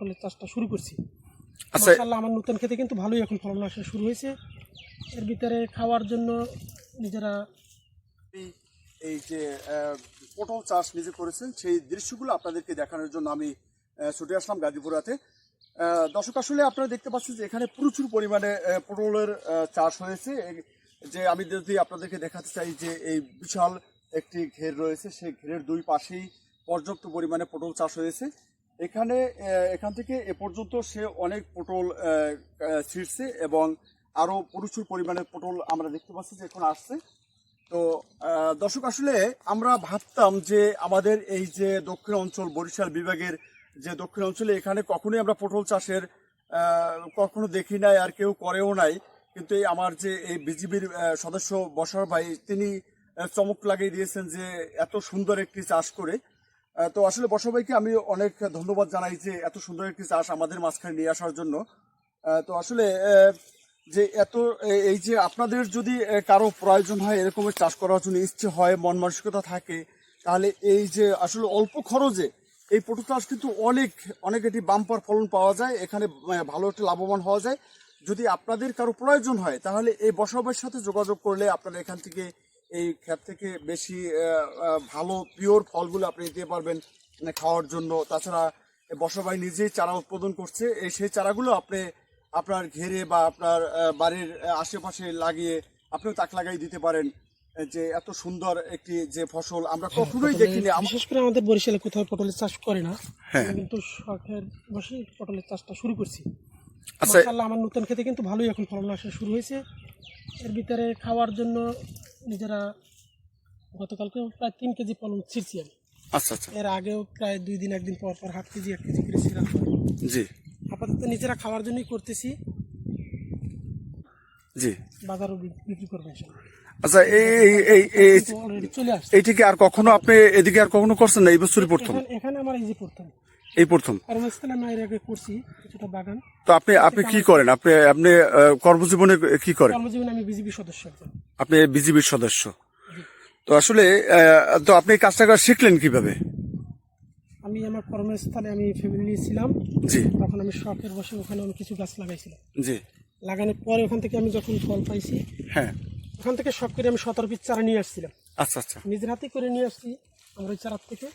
পটলের চাষটা শুরু করছি। আচ্ছা, মাশাআল্লাহ আমার নতুন খেতে কিন্তু ভালোই এখন ফলন আসা শুরু হয়েছে। এর ভিতরে খাওয়ার জন্য নিজেরা এই যে পটল চাষ নিজে করেছেন সেই দৃশ্যগুলো আপনাদেরকে দেখানোর জন্য আমি ছুটে আসলাম গাজীপুরাতে। দর্শক, আসলে আপনারা দেখতে পাচ্ছেন যে এখানে প্রচুর পরিমাণে পটলের চাষ হয়েছে। যে আমি যদি আপনাদেরকে দেখাতে চাই যে এই বিশাল একটি ঘের রয়েছে, সেই ঘেরের দুই পাশেই পর্যাপ্ত পরিমাণে পটল চাষ হয়েছে। এখান থেকে এ পর্যন্ত সে অনেক পটল ছিঁড়ছে এবং আরও প্রচুর পরিমাণে পটল আমরা দেখতে পাচ্ছি যে এখন আসছে। তো দর্শক, আসলে আমরা ভাবতাম যে আমাদের এই যে দক্ষিণ অঞ্চল বরিশাল বিভাগের যে দক্ষিণ অঞ্চলে এখানে কখনোই আমরা পটল চাষের কখনো দেখি নাই, আর কেউ করেও নাই। কিন্তু এই আমার যে এই বিজিবির সদস্য বসার ভাই, তিনি চমক লাগিয়ে দিয়েছেন যে এত সুন্দর একটি চাষ করে। তো আসলে বসার ভাইকে আমি অনেক ধন্যবাদ জানাই যে এত সুন্দর একটি চাষ আমাদের মাঝখানে নিয়ে আসার জন্য। তো আসলে যে এই যে আপনাদের যদি কারো প্রয়োজন হয়, এরকমের চাষ করার জন্য ইচ্ছে হয়, মন মানসিকতা থাকে, তাহলে এই যে আসলে অল্প খরচে এই পটল চাষ কিন্তু অনেক এটি বাম্পার ফলন পাওয়া যায়, এখানে ভালো একটা লাভবান হওয়া যায়। যদি আপনাদের কারো প্রয়োজন হয় তাহলে এই বসবাসের সাথে যোগাযোগ করলে আপনারা এখান থেকে এই ক্ষেত থেকে বেশি ভালো পিওর ফলগুলো আপনি দিতে পারবেন খাওয়ার জন্য। তাছাড়া বসবাই নিজেই চারা উৎপাদন করছে, সেই চারাগুলো আপনি আপনার ঘেরে বা আপনার বাড়ির আশেপাশে লাগিয়ে আপনিও তাক লাগাই দিতে পারেন। যে এত সুন্দর একটি যে ফসল আমরা কখনোই দেখিনি। বিশেষ করে আমাদের বরিশালে কোথাও পটলের চাষ করে না, হ্যাঁ, কিন্তু শখের বসে পটলের চাষটা শুরু করছি। আচ্ছা, মাশাআল্লাহ আমার নতুন খেতে কিন্তু ভালোই এখন ফলন আসা শুরু হয়েছে। এর ভিতরে খাওয়ার জন্য নিজেরা গতকালকে প্রায় 3 কেজি ফলন ছিঁড়ছি আমি। আচ্ছা আচ্ছা, এর আগেও প্রায় 2 দিন 1 দিন পর পর 1/2 কেজি 1 কেজি করে ছিঁড়া হয়। জি আপাতত নিজেরা খাওয়ার জন্যই করতেছি, জি। বাজারও বিক্রি করবো ইনশাআল্লাহ। আচ্ছা, অলরেডি চলে আসছে। এইটিকে আর কখনো আপনি এদিকে আর কখনো করছেন না? এই বছরই প্রথম? এখানে আমার এই যে প্রথম, এই প্রথম। কর্মস্থলে আমি এর আগে করছি কিছুটা বাগান। তো আপনি কি করেন? আপনি কর্মজীবনে কি করেন? কর্মজীবনে আমি বিজিবি সদস্য একজন। আপনি বিজিবির সদস্য। তো আসলে তো আপনি এই কাজটা শিখলেন কিভাবে? আমি আমার কর্মস্থলে আমি ফ্যামিলি নিয়েছিলাম, জি তখন আমি শখের বসে ওখানে আমি কিছু গাছ লাগাইছিলাম। জি। লাগানোর পরে ওখান থেকে আমি যখন ফল পাইছি, হ্যাঁ, ওখান থেকে শখ করে আমি 17 পিস চারা নিয়ে আসছিলাম। আচ্ছা আচ্ছা, নিজের হাতে করে নিয়ে আসছি আমার ওই চারার থেকে।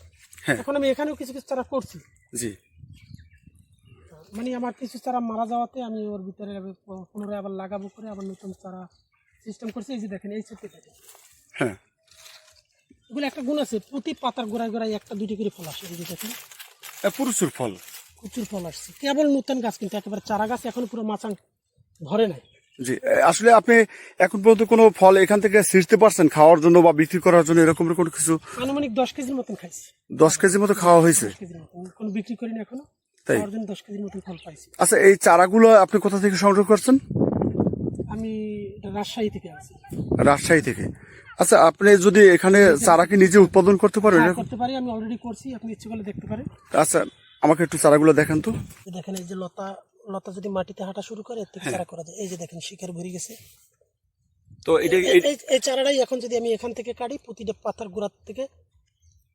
হ্যাঁ, এখন আমি এখানেও কিছু কিছু চারা করছি। জি। মানে আমার কিছু চারা মারা যাওয়াতে আমি ওর ভিতরে পুনরায় আবার লাগাবো করে আবার নতুন চারা সিস্টেম করছি। এই যে দেখেন, এই ছোট্ট দেখেন, হ্যাঁ, এগুলো একটা গুণ আছে, প্রতি পাতার গোড়ায় গোড়ায় 1টা 2টি করে ফল আসে। এই যে দেখেন, প্রচুর ফল। প্রচুর ফল আসছে। কেবল নতুন গাছ, কিন্তু একেবারে চারা গাছ এখন পুরো মাচাং ভরে নাই। জি। আসলে আপনি এখন পর্যন্ত কোনো ফল এখান থেকে ছিঁড়তে পারছেন খাওয়ার জন্য বা বিক্রি করার জন্য, এরকম কোনো কিছু? আনুমানিক 10 কেজির মতন খাইছি। 10 কেজির মতো খাওয়া হয়েছে? 10 কেজির মতন, কোনো বিক্রি করিনি এখনো। তাই? খাওয়ার জন্য 10 কেজির মতন ফল পাইছি। আচ্ছা, এই চারাগুলো আপনি কোথা থেকে সংগ্রহ করছেন? আমি রাজশাহী থেকে আছি। রাজশাহী থেকে। আচ্ছা, আপনি যদি এখানে চারা কি নিজে উৎপাদন করতে পারেন? হ্যাঁ, করতে পারি, আমি অলরেডি করছি, আপনি ইচ্ছে করলে দেখতে পারেন। আচ্ছা, আমাকে একটু চারাগুলো দেখান তো। দেখেন, এই যে লতা লতা যদি মাটিতে হাঁটা শুরু করে এর থেকে চারা করা যায়। এই যে দেখেন, শিকড় ভরে গেছে। তো এটা এই চারাটাই এখন যদি আমি এখান থেকে কাটি, প্রতিটা পাতার গোড়ার থেকে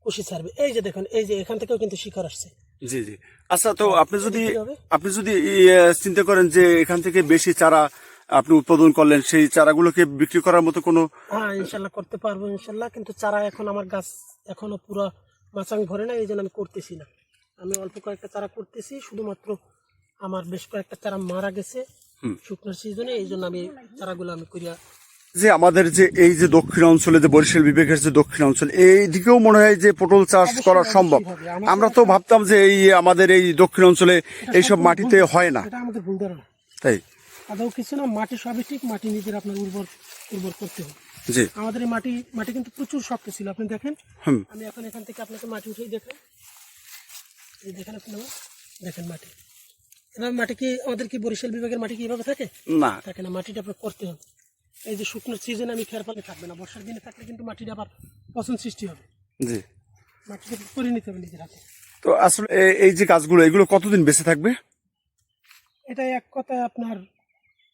কুশি ছাড়বে। এই যে দেখেন, এই যে এখান থেকেও কিন্তু শিকড় আসছে। জি জি। আচ্ছা, তো আপনি যদি চিন্তা করেন যে এখান থেকে বেশি চারা আপনি উৎপাদন করলেন, সেই চারাগুলোকে বিক্রি করার মতো কোনো? হ্যাঁ, ইনশাল্লাহ করতে পারবো ইনশাল্লাহ, কিন্তু চারা এখন আমার গাছ এখনো পুরো মাচাং ভরে না, এই জন্য আমি করতেছি না। আমি অল্প কয়েকটা চারা করতেছি, শুধুমাত্র আমার বেশ কয়েকটা চারা মারা গেছে শুকনোর সিজনে, এই জন্য আমি চারাগুলো আমি করিয়া। যে আমাদের যে এই যে দক্ষিণ অঞ্চলে যে বরিশাল বিভাগের যে দক্ষিণ অঞ্চল, এই দিকেও মনে হয় যে পটল চাষ করা সম্ভব। আমরা তো ভাবতাম যে এই আমাদের এই দক্ষিণ অঞ্চলে এইসব মাটিতে হয় না। এটা আমাদের ভুল ধারণা। তাই? আদৌ কিছু না, মাটি সবই ঠিক, মাটি নিজের আপনার উর্বর করতে হবে। জি। আমাদের এই মাটি কিন্তু প্রচুর শক্ত ছিল, আপনি দেখেন। আমি এখন এখান থেকে আপনাকে মাটি উঠেই দেখেন, এই দেখেন আপনি, দেখেন মাটি। এবার মাটি কি আমাদের কি বরিশাল বিভাগের মাটি কি এভাবে থাকে? না, থাকে না। মাটিটা আপনার করতে হবে। এই যে শুকনো সিজনে আমি খেয়ার পালে থাকবে না, বর্ষার দিনে থাকলে কিন্তু মাটিটা আবার পচন সৃষ্টি হবে। জি। মাটিটা করে নিতে হবে নিজের হাতে। তো আসলে এই যে গাছগুলো, এগুলো কতদিন বেঁচে থাকবে? এটা এক কথায় আপনার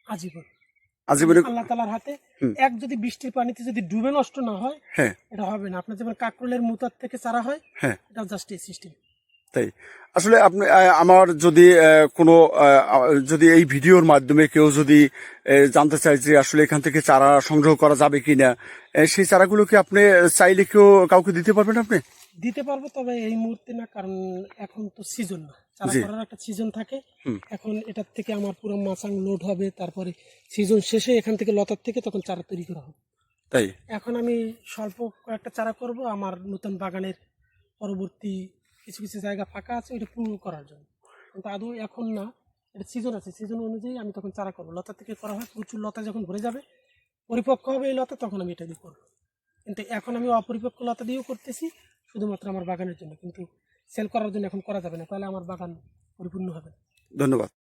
আজীবন। আজীবনে? আল্লাহ তাআলার হাতে। যদি বৃষ্টির পানিতে যদি ডুবে নষ্ট না হয়, হ্যাঁ, এটা হবে না। আপনার যেমন কাকরোলের মুতার থেকে চারা হয়, হ্যাঁ, এটা জাস্ট এই সিস্টেম। তাই আসলে আপনি আমার যদি কোনো যদি এই ভিডিওর মাধ্যমে কেউ যদি জানতে চায় যে আসলে এখান থেকে চারা সংগ্রহ করা যাবে কিনা, সেই চারাগুলো কি আপনি চাইলে কাউকে দিতে পারবেন আপনি? দিতে পারবো, তবে এই মুহূর্তে না, কারণ এখন তো সিজন না, চারা জি। করার একটা সিজন থাকে। হুম। এখন এটার থেকে আমার পুরো মাচাং লোড হবে, তারপরে সিজন শেষে এখান থেকে লতার থেকে তখন চারা তৈরি করা হবে। তাই এখন আমি স্বল্প কয়েকটা চারা করব আমার নতুন বাগানের পরবর্তী কিছু কিছু জায়গা ফাঁকা আছে ওইটা পূরণ করার জন্য, কিন্তু আদৌ এখন না, এটা সিজন আছে, সিজন অনুযায়ী আমি তখন চারা করবো। লতা থেকে করা হয়, প্রচুর লতা যখন ভরে যাবে, পরিপক্ক হবে এই লতা, তখন আমি এটা দিয়ে করবো। কিন্তু এখন আমি অপরিপক্ক লতা দিয়েও করতেছি শুধুমাত্র আমার বাগানের জন্য, কিন্তু সেল করার জন্য এখন করা যাবে না, তাহলে আমার বাগান পরিপূর্ণ হবে না। ধন্যবাদ।